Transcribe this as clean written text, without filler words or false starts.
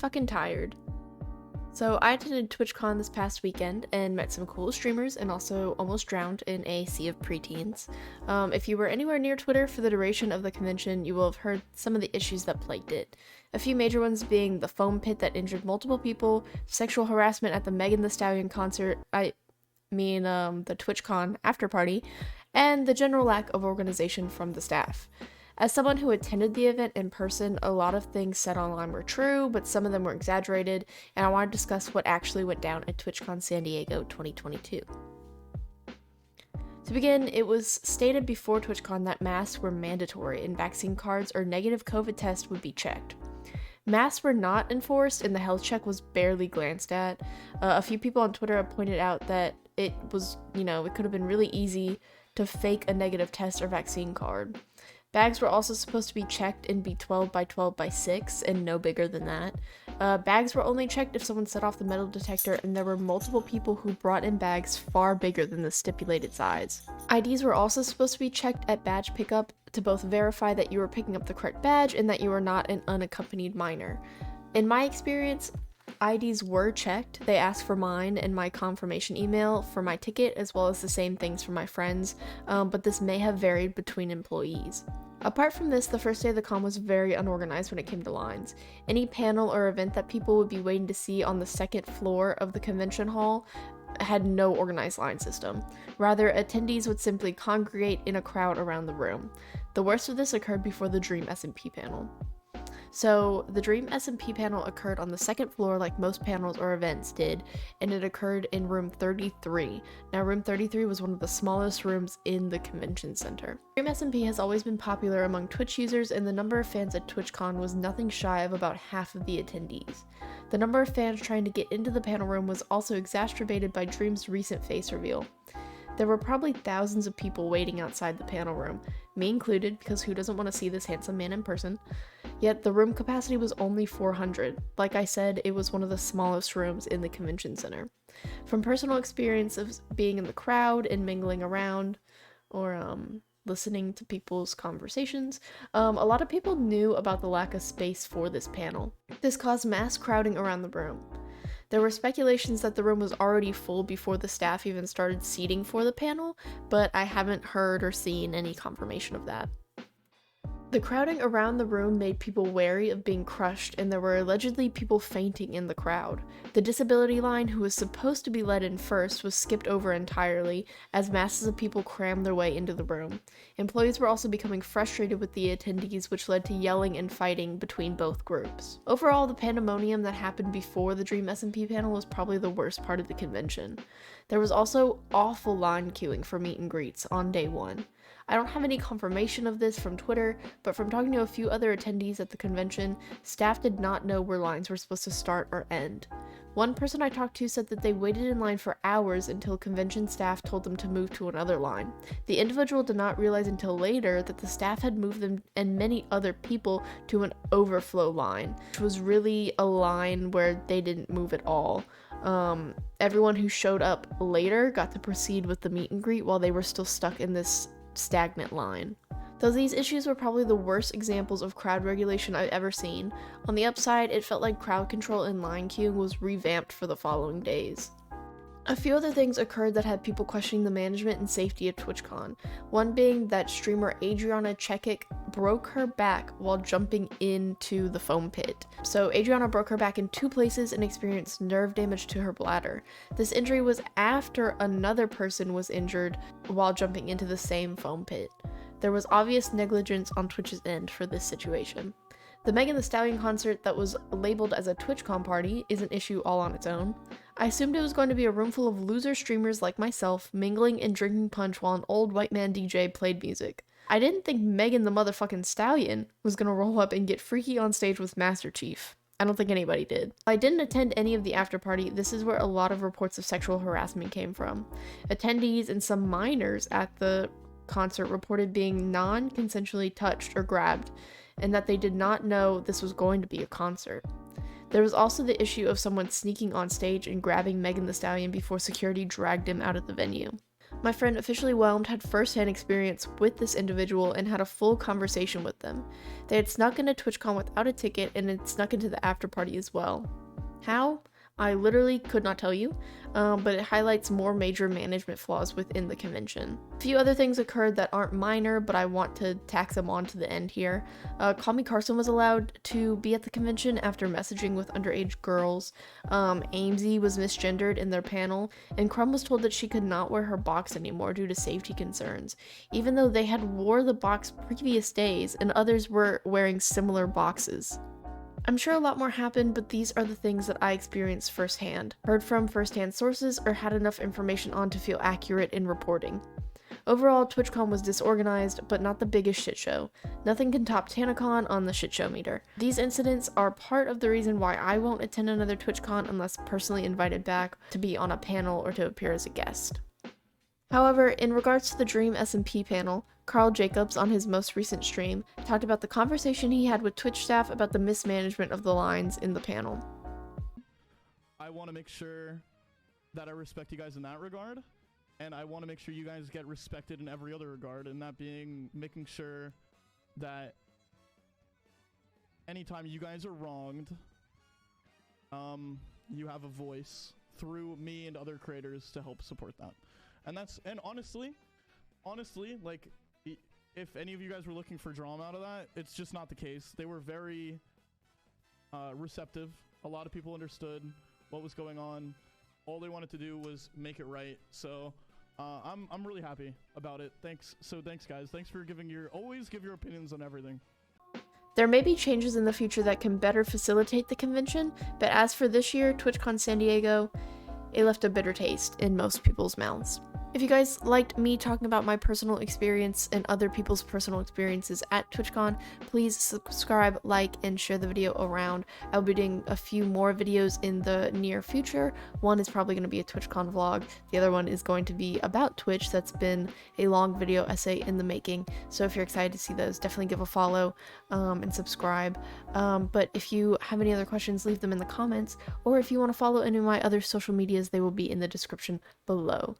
fucking tired. So I attended TwitchCon this past weekend and met some cool streamers and also almost drowned in a sea of preteens. If you were anywhere near Twitter for the duration of the convention, you will have heard some of the issues that plagued it. A few major ones being the foam pit that injured multiple people, sexual harassment at the Megan Thee Stallion concert, the TwitchCon after party, and the general lack of organization from the staff. As someone who attended the event in person, a lot of things said online were true, but some of them were exaggerated, and I want to discuss what actually went down at TwitchCon San Diego 2022. To begin, it was stated before TwitchCon that masks were mandatory and vaccine cards or negative COVID tests would be checked. Masks were not enforced and the health check was barely glanced at. A few people on Twitter have pointed out that it was, it could have been really easy to fake a negative test or vaccine card. Bags were also supposed to be checked and be 12 by 12 by 6 and no bigger than that. Bags were only checked if someone set off the metal detector, and there were multiple people who brought in bags far bigger than the stipulated size. IDs were also supposed to be checked at badge pickup to both verify that you were picking up the correct badge and that you were not an unaccompanied minor. In my experience, IDs were checked. They asked for mine and my confirmation email for my ticket, as well as the same things for my friends, but this may have varied between employees. Apart from this, the first day of the con was very unorganized when it came to lines. Any panel or event that people would be waiting to see on the second floor of the convention hall had no organized line system. Rather, attendees would simply congregate in a crowd around the room. The worst of this occurred before the DreamSMP panel. So, the DreamSMP panel occurred on the second floor like most panels or events did, and it occurred in room 33. Now, room 33 was one of the smallest rooms in the convention center. DreamSMP has always been popular among Twitch users, and the number of fans at TwitchCon was nothing shy of about half of the attendees. The number of fans trying to get into the panel room was also exacerbated by Dream's recent face reveal. There were probably thousands of people waiting outside the panel room, me included, because who doesn't want to see this handsome man in person? Yet the room capacity was only 400. Like I said, it was one of the smallest rooms in the convention center. From personal experience of being in the crowd and mingling around, or listening to people's conversations, a lot of people knew about the lack of space for this panel. This caused mass crowding around the room. There were speculations that the room was already full before the staff even started seating for the panel, but I haven't heard or seen any confirmation of that. The crowding around the room made people wary of being crushed, and there were allegedly people fainting in the crowd. The disability line, who was supposed to be let in first, was skipped over entirely, as masses of people crammed their way into the room. Employees were also becoming frustrated with the attendees, which led to yelling and fighting between both groups. Overall, the pandemonium that happened before the DreamSMP panel was probably the worst part of the convention. There was also awful line queuing for meet and greets on day one. I don't have any confirmation of this from Twitter, but from talking to a few other attendees at the convention, staff did not know where lines were supposed to start or end. One person I talked to said that they waited in line for hours until convention staff told them to move to another line. The individual did not realize until later that the staff had moved them and many other people to an overflow line, which was really a line where they didn't move at all. Everyone who showed up later got to proceed with the meet and greet while they were still stuck in this stagnant line. Though these issues were probably the worst examples of crowd regulation I've ever seen, on the upside, it felt like crowd control and line queuing was revamped for the following days. A few other things occurred that had people questioning the management and safety of TwitchCon, one being that streamer Adriana Chekic broke her back while jumping into the foam pit. So Adriana broke her back in two places and experienced nerve damage to her bladder. This injury was after another person was injured while jumping into the same foam pit. There was obvious negligence on Twitch's end for this situation. The Megan Thee Stallion concert that was labeled as a TwitchCon party is an issue all on its own. I assumed it was going to be a room full of loser streamers like myself, mingling and drinking punch while an old white man DJ played music. I didn't think Megan the motherfucking Stallion was gonna roll up and get freaky on stage with Master Chief. I don't think anybody did. I didn't attend any of the after party. This is where a lot of reports of sexual harassment came from. Attendees and some minors at the concert reported being non-consensually touched or grabbed, and that they did not know this was going to be a concert. There was also the issue of someone sneaking on stage and grabbing Megan Thee Stallion before security dragged him out of the venue. My friend officially whelmed had first-hand experience with this individual and had a full conversation with them. They had snuck into TwitchCon without a ticket and had snuck into the after party as well. How? I literally could not tell you, but it highlights more major management flaws within the convention. A few other things occurred that aren't minor, but I want to tack them on to the end here. Call Me Carson was allowed to be at the convention after messaging with underage girls. Amesy was misgendered in their panel, and Crumb was told that she could not wear her box anymore due to safety concerns, even though they had wore the box previous days and others were wearing similar boxes. I'm sure a lot more happened, but these are the things that I experienced firsthand, heard from firsthand sources, or had enough information on to feel accurate in reporting. Overall, TwitchCon was disorganized, but not the biggest shit show. Nothing can top TanaCon on the shit show meter. These incidents are part of the reason why I won't attend another TwitchCon unless personally invited back to be on a panel or to appear as a guest. However, in regards to the DreamSMP panel, Carl Jacobs on his most recent stream talked about the conversation he had with Twitch staff about the mismanagement of the lines in the panel. I want to make sure that I respect you guys in that regard, and I want to make sure you guys get respected in every other regard, and that being making sure that anytime you guys are wronged, you have a voice through me and other creators to help support that. And honestly, like, if any of you guys were looking for drama out of that, it's just not the case. They were very receptive. A lot of people understood what was going on. All they wanted to do was make it right. So I'm really happy about it. Thanks guys. Thanks for always give your opinions on everything. There may be changes in the future that can better facilitate the convention, but as for this year, TwitchCon San Diego, it left a bitter taste in most people's mouths. If you guys liked me talking about my personal experience and other people's personal experiences at TwitchCon, please subscribe, like, and share the video around. I'll be doing a few more videos in the near future. One is probably going to be a TwitchCon vlog. The other one is going to be about Twitch. That's been a long video essay in the making. So if you're excited to see those, definitely give a follow and subscribe. But if you have any other questions, leave them in the comments. Or if you want to follow any of my other social medias, they will be in the description below.